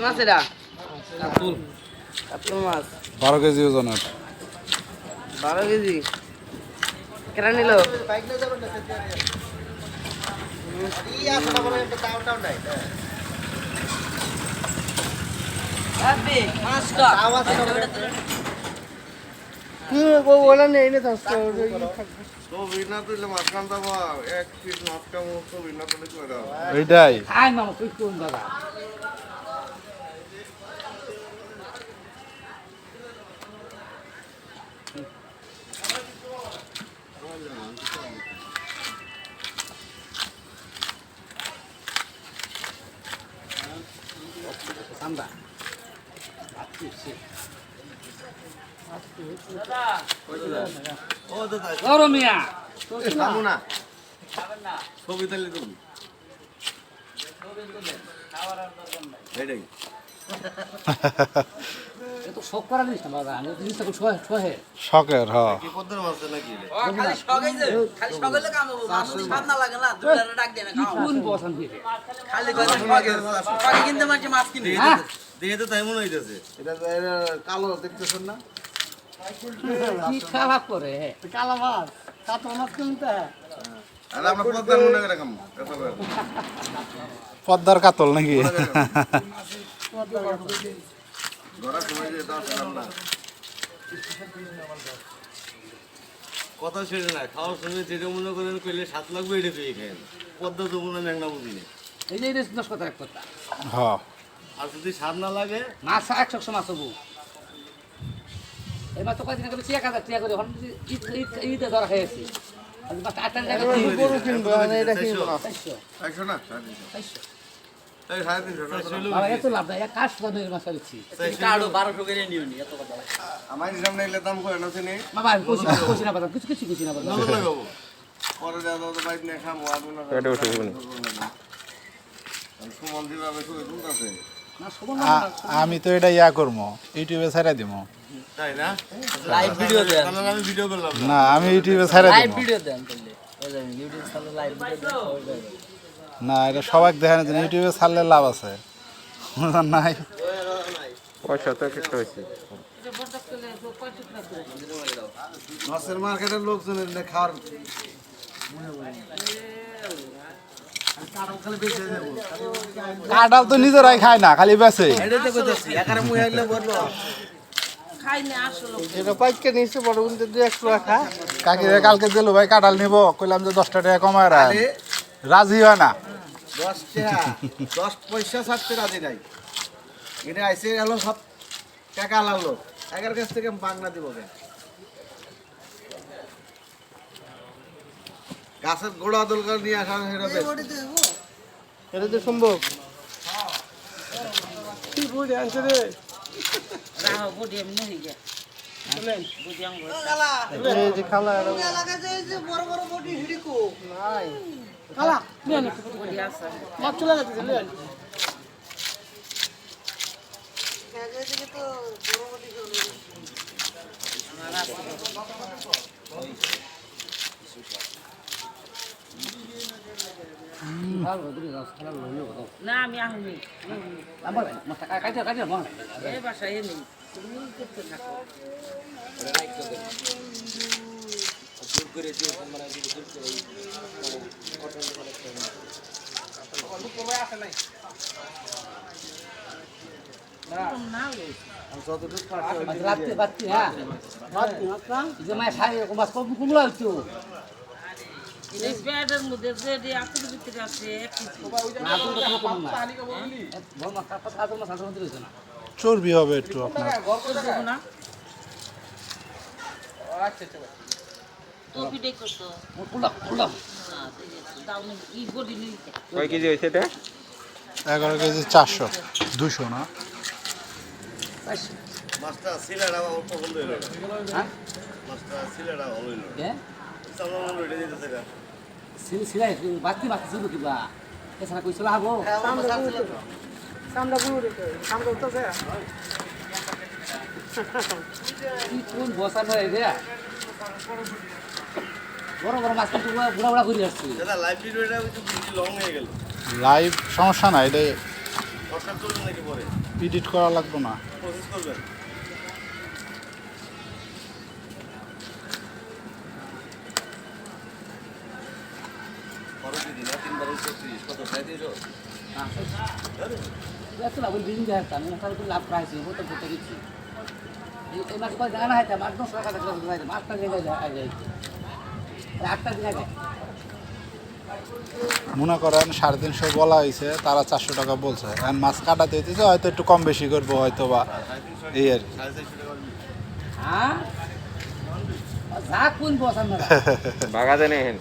মাছ এটা কাতল কাতল মাছ 12 কেজি ওজনের 12 কেজি কেরা নিল বলা নেই না এইটাই খাই মামা তুই কোন দাদা আমরা গরমিয়া খাবো না ছবি তাহলে তুমি এটাই তো শখ করা জিনিস না বাবা আমি জিনিসটা খুব সহে শখের হ্যাঁ কি পদ্মার মাছ নাকি খালি শখাই যে খালি শখাইলে কাম হবে মাছ স্বাদ না লাগে না দুটারে ডাক দেয় না খাও কোন বসান দিতে খালি কয় শখাই কিনতে মাঝে মাছ কিনে হ্যাঁ দেখে তো তাই মনে হইতেছে এটা কালো দেখতেছেন না কি খারাপ করে কালা মাছ কাতলা মাছ কিনতে আর আমরা পদ্মার মনে করে খাম পদ্মার কাতল নাকি ঘোড়া সময় যে দাও না কথা ছেড়ে না খাওয়ার সময় যেটা মনে করেন কইলে 7 লাগবে এটা তুই খান পদ্মা তো মনে ম্যাংনা বুঝি না এই যে দশ কথা এক কথা হ্যাঁ আর যদি স্বাদ না লাগে মাছ 100 মাছ হবো এই মাছ তো কয়দিন আগে 1000 টাকা করে হন ঈদে ধরা খেয়েছি আজ মাছ 8 টাকা গরু কিনবো না এটা কিনবো না 400 100 না 350 এই 350 বাবা এত লাভ নাই কাশ দামের মাছ দিচ্ছি কার্ড 1200 করে নিও নি এত কথা আমার সামনে এলে দাম করে না চিনি বাবা কইছি না বাবা কিছু না বাবা নজর লাগাবো পরে দাও তো বাইক নিয়ে খামো আর না পেটে উঠে যাবে সুমন দিবাবে শুয়ে তুলতাছে না সমান আমি তো এটা ইয়া করবো ইউটিউবে ছাড়া দিব তাই না লাইভ ভিডিও দেন তাহলে আমি ভিডিও করলাম না না আমি ইউটিউবে ছাড়া লাইভ দিব ভিডিও দেন তাহলে ওই যে ইউটিউব চ্যানেলে লাইভ ভিডিও দেন না এটা সবাই দেখানোর জন্য ইউটিউবে ছাড়লে লাভ আছে নাই পয়সা তো একটা হয়েছে মাছের মার্কেটের লোকজনের না খাওয়ার কাঁঠাল তো নিজেরাই খায় না খালি বেচে এটাতে কইতাছি একারে মুই আইলে বলবো এটা পাইকে নিছে বড় কিন্তু 200 টাকা কাকিরে কালকে দিল ভাই কাঁঠাল নিব কইলাম যে 10 টাকা কমায় রাখ রাজি হয় না 10 টাকা 10 পয়সা ছাড়তে রাজি নাই এটা আইছে হলো সব টাকা লাগলো একার কাছ থেকে বাংলা দিব কেন গাছের গোড়া দলকার নিয়ে আসা সেটা বেশ এটা তো সম্ভব কি বড় আছে রে রাও বডি এমনি হই গে শুনেন বডি আঙ্গ এই যে খালা নাই খালা নিয়ে নে বডি আছে মাছ চলে যাচ্ছে নিয়ে না আমি আহমি আমার মাথা কাটে মন এই বাসায় নেই তুমি করতে থাকো রাতে বাতি হ্যাঁ যে মাছ খাই মাছ কুমড়া হইতো এই ব্যাডের মধ্যে যে আকুর ভিতরে আছে না তো কম না বল মাছ কাটা আদর মাছ আদর মধ্যে রইছে না চর্বি হবে একটু আপনার দেবো না তো ভিডিও করতো কুলা দাও ই বডি নিয়ে কয় কেজি হয়েছে এটা 11 কেজি 400 200 না মাছটা সিলেটা আমার পছন্দ হইল হ্যাঁ মাছটা সিলেটা ভালো হইল হ্যাঁ সামনে মনে হইলে দিতেছে গা সিলাই বাতি ছিল কিবা এছাড়া কইছিল হবো সামনে গুলো রেখে সামনে উঠতেছে কি কোন বসান হয়ে রে বড় বড় মাছ কিন্তু বুড়া বুড়া করে আসছে দাদা লাইভ ভিডিওটা একটু বেশি লং হয়ে গেল লাইভ সমস্যা নাই এটা দরকার করবেন নাকি পরে এডিট করা লাগবে না। প্রসেস করবেন খরচ দিদি না 3 বার 36 কত 37 এত লাভ দিন যায় আমি তাহলে লাভ পাইছি ও তো করতে গেছি এই মাস কয় জানা হয় মাস 10 টাকা করে যায় মাসটা জায়গায় যায় 8টা দিন আগে মনে করেন 350 বলা হয়েছে, তারা 400 টাকা বলছে। এখন মাছ কাটাতে হইতেছে, হয়তো একটু কম বেশি করবো হয়তো বা এই আর কি। 450 টাকা হ্যাঁ যা কোন বস আমরা বাগা দেন এহেন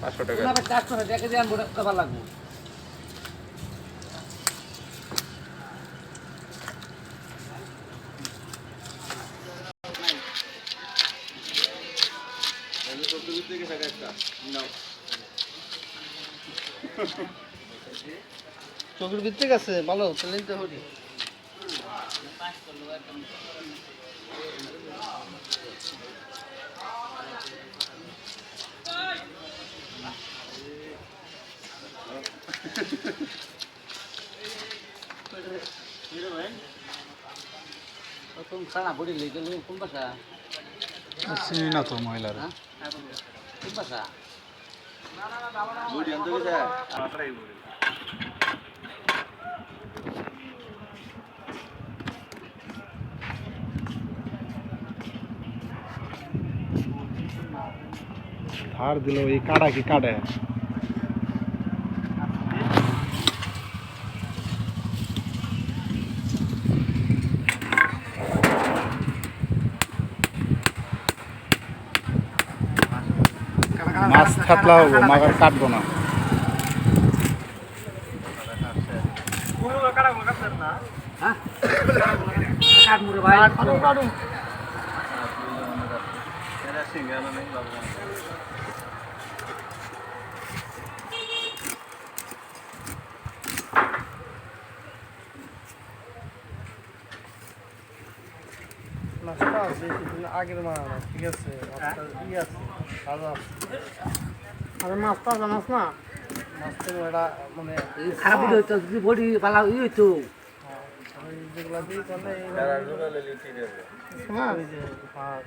500 টাকা না 400 টাকা দেখে দিয়ে আনবো কবার লাগবে আমি তো দুধ থেকে টাকা একটা নাও চোখের ভিতরে গেছে ভালো তাহলে তো হরি তুমি সারা বড়ি লেগে গেল কোন ভাষা চিনি না তো মহিলারা। কোন ভাষা বুড়ি আনতে গেছে মাত্রাই বুড়ি ধার দিল এই কাটা কি কাটে। মাছ থাকলা হবো, মাগার কাটবো না। হ্যাঁ কাট মুরে ভাই এরা সিঙ্গানো নেই বাবু মাছটা বেশি দিন আগের মাছ না, ঠিক আছে মাছটা ই আছে তাজা আছে আরে মাছ তাজা মাছ না মাছটা এটা মানে খারাপ হইতো যদি বডি পালা হইতো ওই যেগুলো দিই তাহলে তারা জোগালে লিটি দেবে ওই যে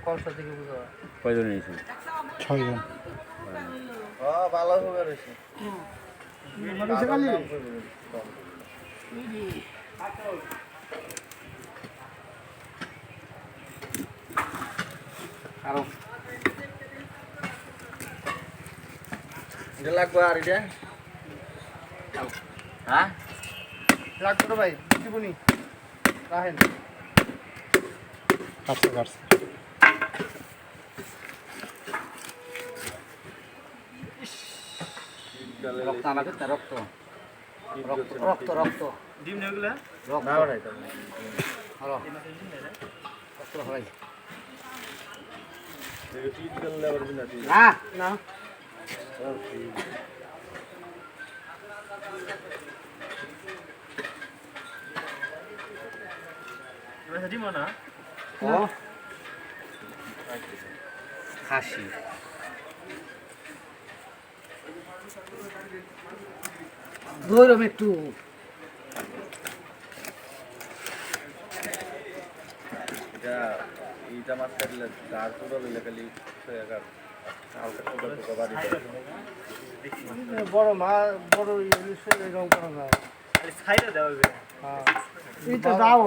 কলসা থেকে বুঝা কয়জন নিয়েছেন 6 জন। ভালো হবে রয়েছে কারণ এটা লাগবে আর এটা হ্যাঁ লাগবে ভাই দিবনি রাহেন কাটছে কাটছে। রক্ত আমাকে রক্ত রক্ত রক্ত রক্ত ডিম নেগুলা রক্ত না ভাই তো হলো রক্ত হয় দেখো টিট গেলে আবার বিনা টিট না না এটা ডিম না ও খাসি গরম একটু এটা এইটা মাছ কাটলে আর পুরো লেখালি একার হালকা টুকা টুকা বাড়ি বড় মাছ বড় ইলিশ এরকম করা যায় খাইলে দেওয়া হবে হ্যাঁ এই তো দাও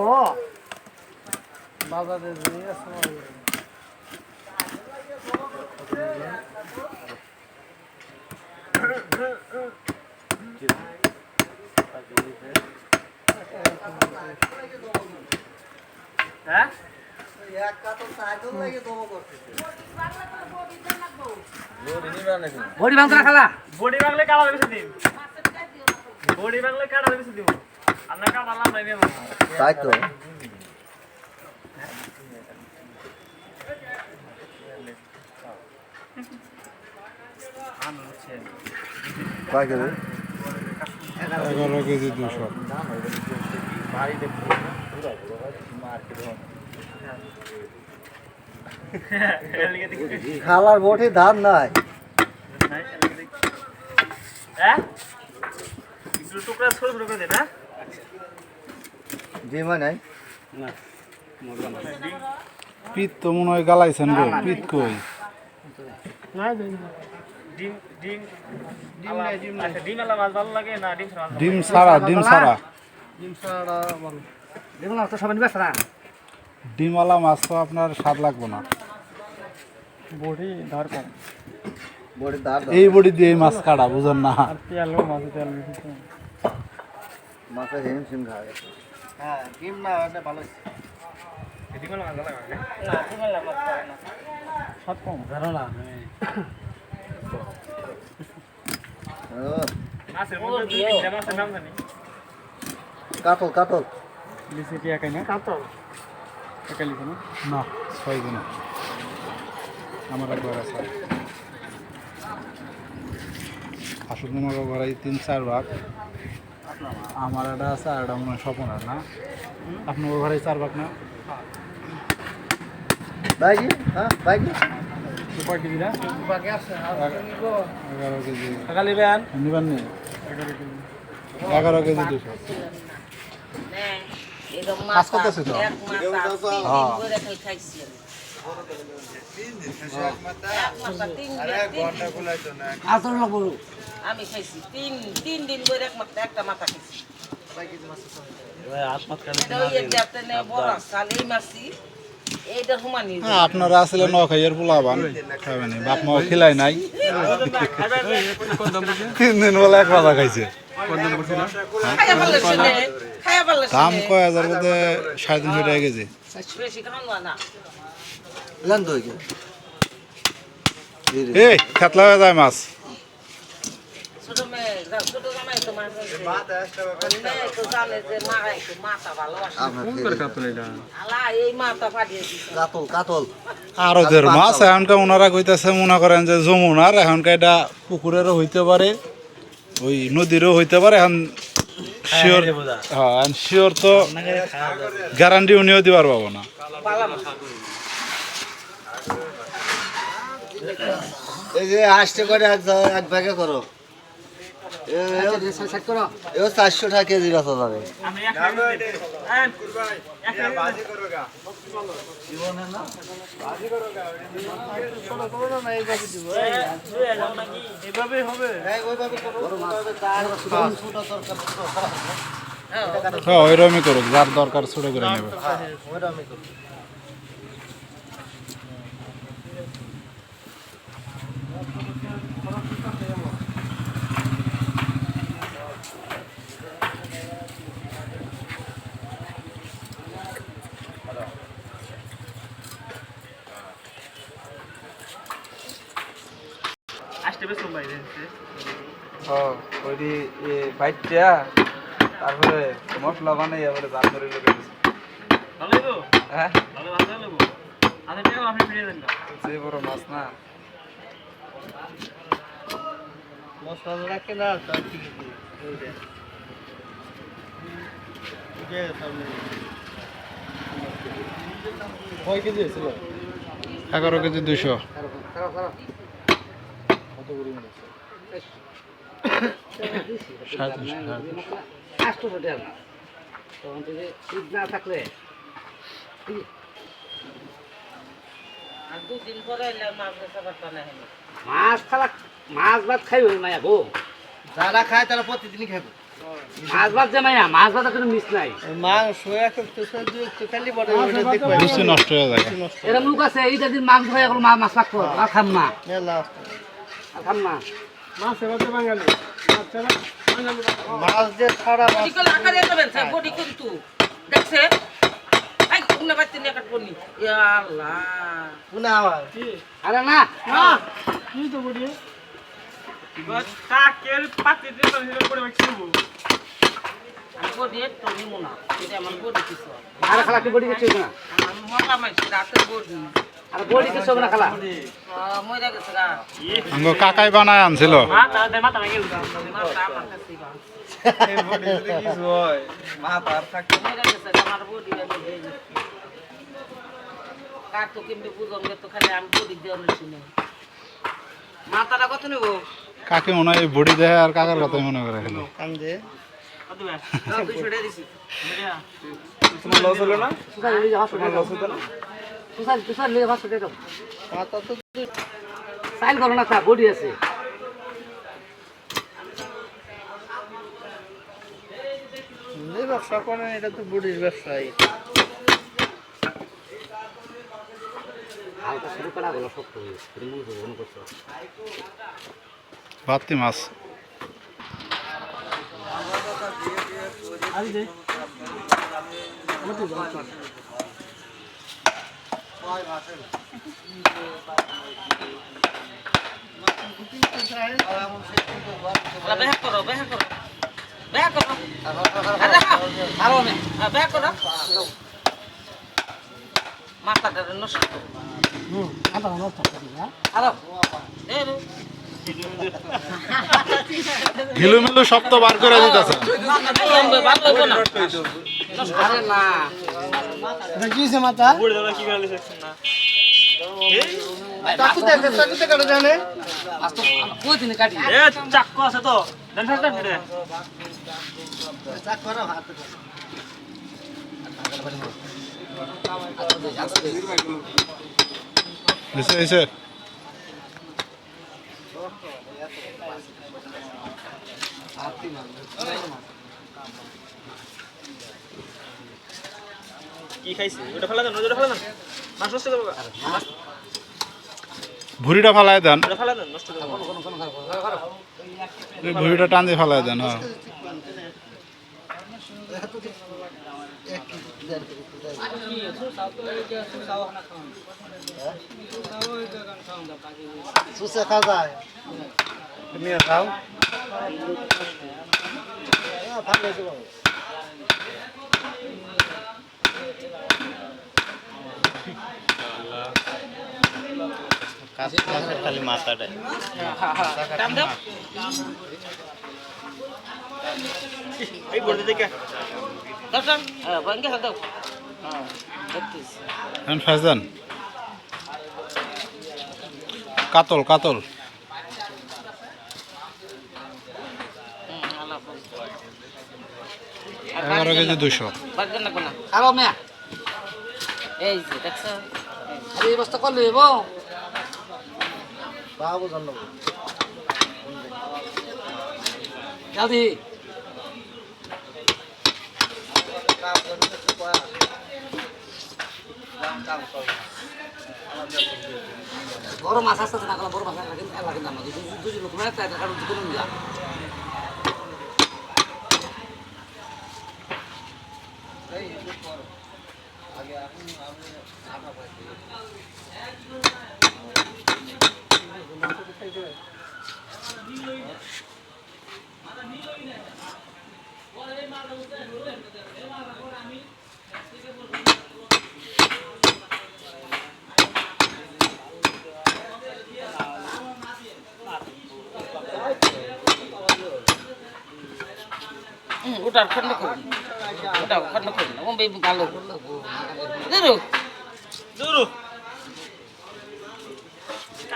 বাজারে নিয়ে আসো হ্যাঁ বডি ভাঙতো না খালা বডি বাংলা কাটা বেশি দিন বডি বাংলা কাটা বেশি দিব আমরা কাটালাম নাই মেমো তাই তো কয় কেজি 11 কেজি 200। বাড়ি দেখছি পুরো মার্কেট খালার বটে ধান নাই হ্যাঁ একটু টুকরা ছোট ছোট করে দে না ডিম হয় নাই না মজা না পিত তো মনে হয় গালাইছেন গো পিত কই না দিন ডিম ডিম ডিম নাই ডিম নাই আচ্ছা ডিম আলা মাছ ভালো লাগে না ডিম ছাড়া ডিম ছাড়া ডিম ছাড়া ডিম ছাড়া ভালো দেখুন তো সবাই নিবে না ডিমওয়ালা মাছ তো আপনার স্বাদ লাগবে না বড়ি ধার কম বড়ি দাঁড় এই বড়ি দিয়ে এই মাছ কাটা বুঝেন না আর তেলও মাছ তেল বেশি তো মাছে হিম সিম খায় হ্যাঁ ডিম না হলে ভালো ডিম আলা মাছ ভালো লাগে না তুমি লাগাত পারে না স্বাদ কম জানো না মাছের মধ্যে দুই তিনটা মাছের নাম জানি কাতল কাতল লিচি কি একাই না কাতল একাই লিচি না না 6 দিন আমার একবার আছে আসলে আমার ঘরে 3-4 ভাগ আমার এটা আছে আর এটা মনে হয় স্বপনের না আপনার ঘরে 4 ভাগ না বাইকি হ্যাঁ বাইকি সুপার টিভি না বাকি আছে আর নিব 11 কেজি টাকা নেবেন নিবেন নি 11 কেজি 11 কেজি 200 নে এরকম কাজ মাছ করতেছে তো। এক মাছ আছে তিন হ্যাঁ। দিন করে খাইছি এক মাছ তিন দিন আসল না বলু আমি খাইছি তিন দিন করে এক মাত্র একটা মাথা খাইছি আত্মত কালে এটা ওই যাতে নে বড় সালি মাছি এইটা হুমানি হ্যাঁ আপনারা আসলে ন খাইয়ের পোলাবান খাবেন বাপ মাও খিলাই নাই 3 দিন বলে এক ভাজা খাইছে খাইয়া পারলে নে খাইয়া পারলে দাম কয় হাজার মধ্যে 350 টাকা কেজি বেশি খাওয়া না লান তো কি এই খেতলা হয়ে যায় মাছ ছোট মেয়ে ছোট জামাই তোমার মেয়ে তো জানে যে মারাই তো মাথা ভালোবাসে আলা এই মাথা ফাটিয়ে দিছে কাতল কাতল আর ওদের মাছ এখনকার ওনারা কইতেছে মনে করেন যে যমুনার এখনকার এটা পুকুরেরও হইতে পারে ওই নদীরও হইতে পারে এখন শিওর হ্যাঁ শিওর তো গ্যারান্টি উনিও দিবার পাবো না এই যে আসতে করে এক ব্যাগে করো সাইড করো এও 400 টাকা কেজি রাখা যাবে আমি এক মিনিট এইভাবে হবে হ্যাঁ ওইরকমই করুক যার দরকার ছোট করে নেবে আসতে বেশ ভাই ওইটি বাইটটা তারপরে মশলা বানাই আবার জাল করে লোকে ভালো তো হ্যাঁ ভালো ভালো লাগো আচ্ছা ঠিক আছে আপনি ফিরে যান সে বড় মাছ না মশলা রাখে না তার ঠিক কয় কেজি ছিল 11 কেজি 200 আসতো তো দেন তখন থেকে শীত না থাকলে আর দুদিন পরে এলে মাছ বেচা পারতো না হেন মাছ খালা মাছ ভাত খাইব মায়া গো যারা খায় তারা প্রতিদিনই খাবে মাছ ভাত যে মায়া মাছ ভাত কোনো মিস নাই মাংস এখন তো খালি বড় দেখবে বৃষ্টি নষ্ট হয়ে যায় এরকম লোক আছে এইটা দিন মাংস খাই এখন মাছ পাকবো আর খাম না আর খাম না মাছ এবার বাঙালি মাছ যে ছাড়া বডি কল আকারে যাবেন স্যার বডি কিন্তু দেখছে আই কোনে বাইতে নিয়ে কাট করনি ইয়া আল্লাহ কোনা আমার আরে না কি তো বড়ি বাস কাকের পাতি দিয়ে তো হিরো করে মাইছি দেবো আমি বডি তো নিমু না এটা আমার বডি কিছু আরে খালা কি বডি কিছু না আমার মোটা মাইছি রাতে বডি আরে বডি কিছু না খালা মইরা গেছে গা আঙ্গ কাকাই বানায় আনছিল মাথা ভাঙে গেল মাথা আমার কাছে গা এই বডি যদি কিছু হয় মাথা আর থাকতে মইরা গেছে আমার বডি কাক তো কেমনে বুঝঙ্গে তো খালি আমি বডি দিয়ে রইছি না মাথাটা কত নেব কাকে মনে হয় বডি দেয় আর কাকার কথাই মনে করে কান্দে কত ভাই 200 টাকা দিছি মিডিয়া তোমার লস হলো না? সুসাইড লিয়ে যাওয়া তোমার লস হতো না? সুসাইড লিয়ে যাওয়া সেটা মাথা তো সাইন করো না তা বডি আছে যে ব্যবসা করেন এটা তো বুড়ির ব্যবসায়ী। হালকা শুরু করা গেল শক্ত হয়ে মনে করছো ভাতি মাছ বেহা করো বেহা করো বেহা করো আরো আমি বেহা করো মাথাটা নষ্ট আদা নষ্ট করি না আরো এই রে ঘিলুমিলু সব তো বার করে দিতেছে ভালো হইব না আরে না এটা কি হয়েছে মাথা? বুড়ি দাদা কি গালি দেখছেন না চাকুতে কাটে জানে? আজ তো কই দিনে কাটি এ চাক্কু আছে তো দেন থাকতে ফিরে এসে কি খাইছি ওটা ফেলা দেন ওটা ফেলা দেন মাছ নষ্ট করবো ভুড়িটা ফালাই দেন ওটা ফেলা দেন নষ্ট করবো এই ভুড়িটা টান দিয়ে ফালাই দেন হ্যাঁ সুসে খাওয়া যায় তুমি খাও ভালো হয়েছে বাবু খালি মাথাটা কাম দাও এই বলতে দেখে দাও হ্যাঁ ভাঙ্গে দাও হ্যাঁ দেখতেছি এখন ফাইজান কাতল কাতল আল্লাহ 11 কেজি 200 বাগদান না কোনা আরো মে এই যে দেখছ আরে এই বস্তা করলে হইব বাবু জানলো জলদি বড় মাছ আসতে না বড় মাছ লাগে না আমাদের দুই লোক মানে তাই কারণ দুটো নিয়া ওটার খন্ড করুন ওটা খন্ড করুন ও বেবি ভালো ধরো দূরু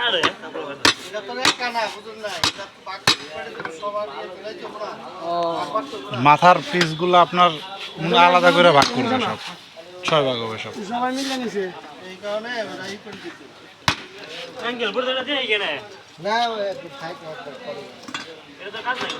আরে তারপর এটা তো এক কানা বুঝুন না এটা তো বাকি সবার দিয়ে চলে যাবো না মাথার পিসগুলো আপনার আলাদা করে ভাগ করবে সব 6 ভাগ হবে সব সবাই মিলে নিছে এই কারণে ওরা ই করে দিতে আঙ্কেল বুড়ি দাদা দিয়ে গেনে না ওই খাই করে এটা তো কাজ নাই